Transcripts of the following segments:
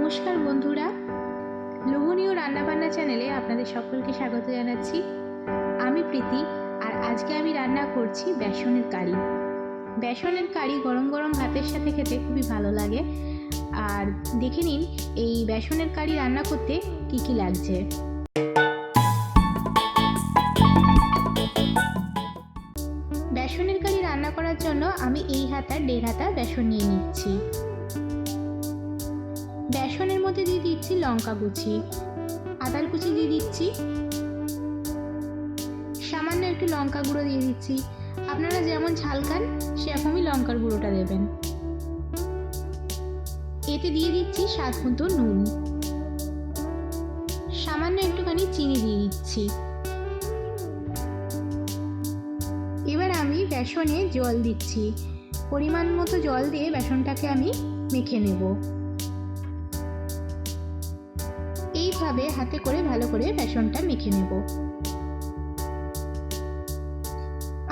নমস্কার বন্ধুরা, লোভনীয় রান্নাবান্না চ্যানেলে আপনাদের সকলকে স্বাগত জানাচ্ছি। আমি প্রীতি, আর আজকে আমি রান্না করছি বেসনের কারি। বেসনের কারি গরম গরম ভাতের সাথে খেতে খুবই ভালো লাগে। আর দেখে নিন এই বেসনের কারি রান্না করতে কি কি লাগছে। বেসনের কারি রান্না করার জন্য আমি এই হাতা 1.5 হাতা বেসন নিয়ে নিচ্ছি। বেসনের মধ্যে দিয়ে দিচ্ছি লঙ্কা কুচি, আদার কুচি দিয়ে দিচ্ছি, সামান্য একটু লঙ্কা গুঁড়ো দিয়ে দিচ্ছি। আপনারা যেমন ঝাল খান সেরকমই লঙ্কার গুঁড়োটা দেবেন। এতে দিয়ে দিচ্ছি স্বাদ মতো নুন, সামান্য একটুখানি চিনি দিয়ে দিচ্ছি। এবার আমি বেসনে জল দিচ্ছি। পরিমাণ মতো জল দিয়ে বেসনটাকে আমি মেখে নেব। এইভাবে হাতে করে ভালো করে বেসনটা মেখে নেব।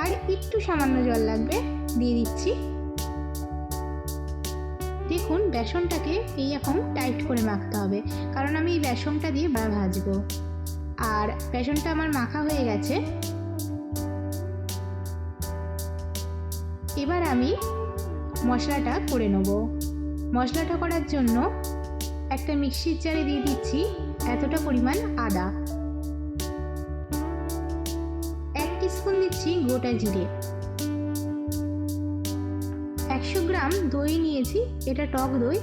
আর একটু সামান্য জল লাগবে, দিয়ে দিচ্ছি। দেখুন বেসনটাকে এইরকম টাইট করে মাখতে হবে, কারণ আমি এই বেসনটা দিয়ে ভাজবো। আর বেসনটা আমার মাখা হয়ে গেছে। এবার আমি মশলাটা করে নেব। মশলাটা করার জন্য একটা মিক্সির জারে দিয়ে দিচ্ছি এতটা পরিমাণ আদা, 1 টিস্পুন দিচ্ছি গোটা জিরে, 100 গ্রাম দই নিয়েছি, এটা টক দই।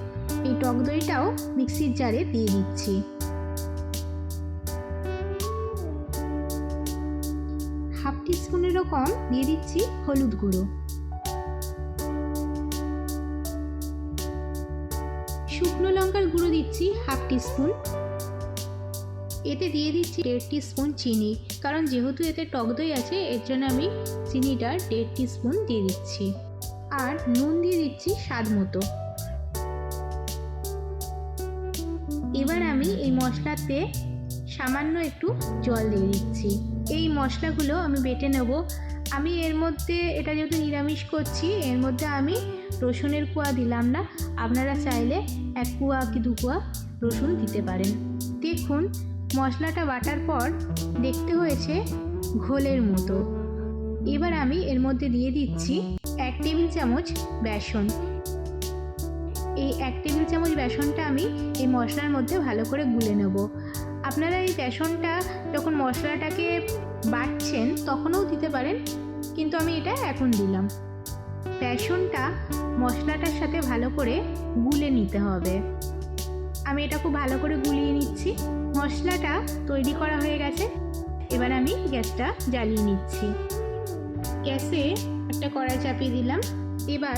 এই টক দইটাও মিক্সির জারে দিয়ে দিচ্ছি। হাফ টিস্পুনেরও কম দিয়ে দিচ্ছি হলুদ গুঁড়ো। শুকনো লঙ্কার গুঁড়ো দিচ্ছি হাফ টিস্পুন। এতে দিয়ে দিচ্ছি 1.5 টিস্পুন চিনি, কারণ যেহেতু এতে টক দই আছে এর জন্য আমি চিনিটা 1.5 টিস্পুন দিয়ে দিচ্ছি। আর নুন দিয়ে দিচ্ছি স্বাদ মতো। এবার আমি এই মশলাতে সামান্য একটু জল দিয়ে দিচ্ছি। এই মশলাগুলো আমি বেটে নেব। আমি এর মধ্যে, এটা যেহেতু নিরামিষ করছি, এর মধ্যে আমি রসুনের কোয়া দিলাম না। আপনারা চাইলে 1 কোয়া কি 2 কোয়া রসুন দিতে পারেন। দেখুন মশলাটা বাটার পর দেখতে হয়েছে ঘোলের মতো। এবার আমি এর মধ্যে দিয়ে দিচ্ছি 1 টেবিল চামচ বেসন। এই 1 টেবিল চামচ বেসনটা আমি এই মশলার মধ্যে ভালো করে গুলে নেব। আপনারা এই বেসনটা যখন মশলাটাকে বাটছেন তখনও দিতে পারেন, কিন্তু আমি এটা এখন দিলাম। বেসনটা মশলাটার সাথে ভালো করে গুলে নিতে হবে। আমি এটা খুব ভালো করে গুলিয়ে নিচ্ছি। মশলাটা তৈরি করা হয়ে গেছে। এবার আমি গ্যাসটা জ্বালিয়ে নিচ্ছি। গ্যাসে একটা কড়াই চাপিয়ে দিলাম। এবার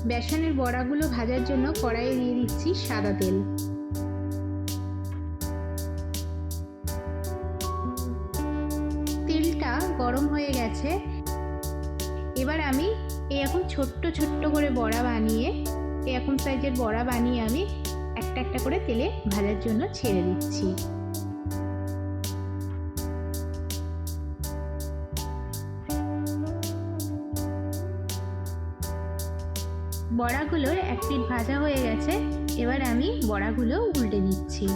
বেসনের বড়াগুলো ভাজার জন্য কড়াইয়ে দিয়ে দিচ্ছি সাদা তেল। তেলটা গরম হয়ে গেছে। এবার আমি এরকম ছোট্ট ছোট্ট করে বড়া বানিয়ে, এরকম সাইজের বড়া বানিয়ে আমি একটা একটা করে তেলে ভাজার জন্য ছেড়ে দিচ্ছি। বড়াগুলোর এক পিঠ ভাজা হয়ে গেছে। এবার আমি বড়াগুলো উল্টে দিচ্ছি।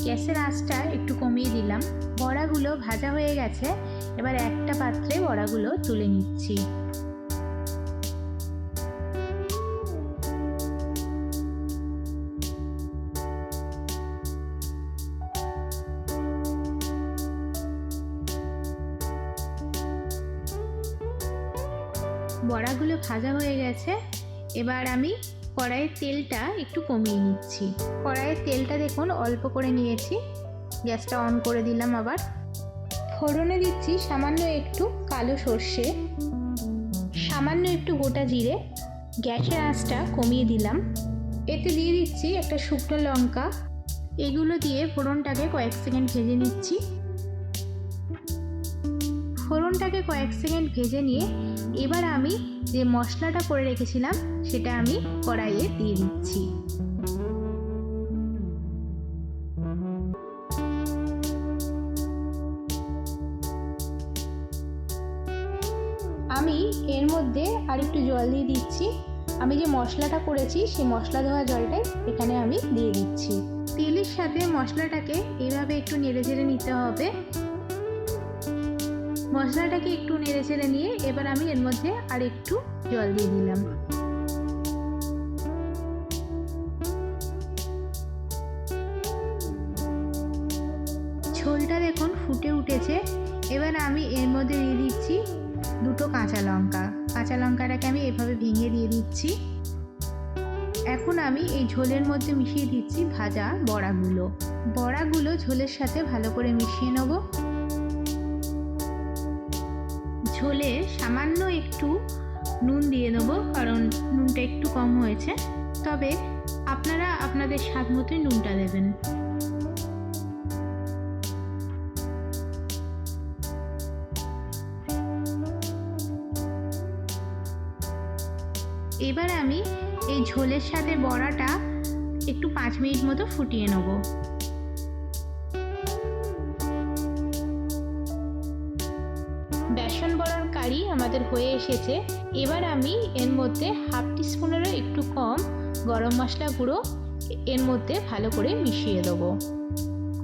গ্যাসের আঁচটা একটু কমিয়ে দিলাম। বড়াগুলো ভাজা হয়ে গেছে। এবার একটা পাত্রে বড়াগুলো তুলে নিচ্ছি। বড়াগুলো ভাজা হয়ে গেছে। এবার আমি কড়াইয়ের তেলটা একটু কমিয়ে নিচ্ছি। কড়াইয়ের তেলটা দেখুন অল্প করে নিয়েছি। গ্যাসটা অন করে দিলাম। আবার ফোড়নে দিচ্ছি সামান্য একটু কালো সর্ষে, সামান্য একটু গোটা জিরে। গ্যাসের আঁচটা কমিয়ে দিলাম। এতে দিয়ে দিচ্ছি একটা শুকনো লঙ্কা। এগুলো দিয়ে ফোড়নটাকে কয়েক সেকেন্ড ভেজে নিচ্ছি। ফোড়নটাকে কয়েক সেকেন্ড ভেজে নিয়ে এবার আমি যে মশলাটা করে রেখেছিলাম সেটা আমি কড়াইয়ে দিয়ে দিচ্ছি। আমি এর মধ্যে আর একটু জল দিয়ে দিচ্ছি। আমি যে মশলাটা করেছি সেই মশলা ধোয়া জলটাই এখানে আমি দিয়ে দিচ্ছি। তেলের সাথে মশলাটাকে এইভাবে একটু নেড়েচেড়ে নিতে হবে। মশলাটাকে একটু নেড়েচেড়ে নিয়ে এবার আমি এর মধ্যে আর একটু জল দিয়ে দিলাম। ঝোলটা দেখুন ফুটে উঠেছে। এবার আমি এর মধ্যে দিয়ে দিচ্ছি দুটো কাঁচা লঙ্কা। কাঁচা লঙ্কাটাকে আমি এভাবে ভেঙে দিয়ে দিচ্ছি। এখন আমি এই ঝোলের মধ্যে মিশিয়ে দিচ্ছি ভাজা বড়াগুলো। বড়াগুলো ঝোলের সাথে ভালো করে মিশিয়ে নেব। ঝোলে সামান্য একটু নুন দিয়ে নেব, কারণ নুনটা একটু কম হয়েছে। তবে আপনারা আপনাদের স্বাদ মতোই নুনটা দেবেন। এবার আমি এই ঝোলের সাথে বড়াটা একটু 5 মিনিট মতো ফুটিয়ে নেব। বেসন বড়ার কারি আমাদের হয়ে এসেছে। এবার আমি এর মধ্যে হাফ টিস্পুনেরও একটু কম গরম মশলা গুঁড়ো এর মধ্যে ভালো করে মিশিয়ে দেবো।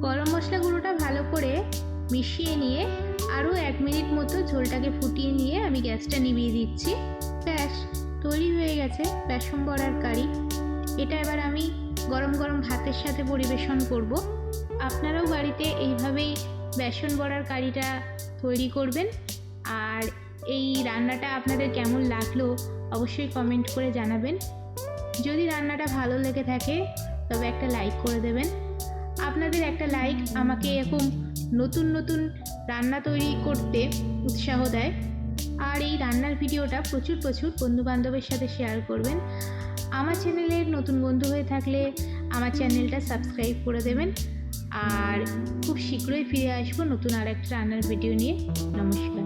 গরম মশলা গুঁড়োটা ভালো করে মিশিয়ে নিয়ে আরও 1 মিনিট মতো ঝোলটাকে ফুটিয়ে নিয়ে আমি গ্যাসটা নিভিয়ে দিচ্ছি। ব্যাস তৈরি হয়ে গেছে বেসন বড়ার কারি। এটা এবার আমি গরম গরম ভাতের সাথে পরিবেশন করব। আপনারাও বাড়িতে এইভাবেই বেসন বড়ার কারিটা তৈরি করবেন। আর এই রান্নাটা আপনাদের কেমন লাগলো অবশ্যই কমেন্ট করে জানাবেন। যদি রান্নাটা ভালো লেগে থাকে তবে একটা লাইক করে দেবেন। আপনাদের একটা লাইক আমাকে এরকম নতুন নতুন রান্না তৈরি করতে উৎসাহ দেয়। আর এই রান্নার ভিডিওটা প্রচুর বন্ধুবান্ধবের সাথে শেয়ার করবেন। আমার চ্যানেলের নতুন বন্ধু হয়ে থাকলে আমার চ্যানেলটা সাবস্ক্রাইব করে দেবেন। আর খুব শীঘ্রই ফিরে আসবো নতুন আরেকটা রান্নার ভিডিও নিয়ে। নমস্কার।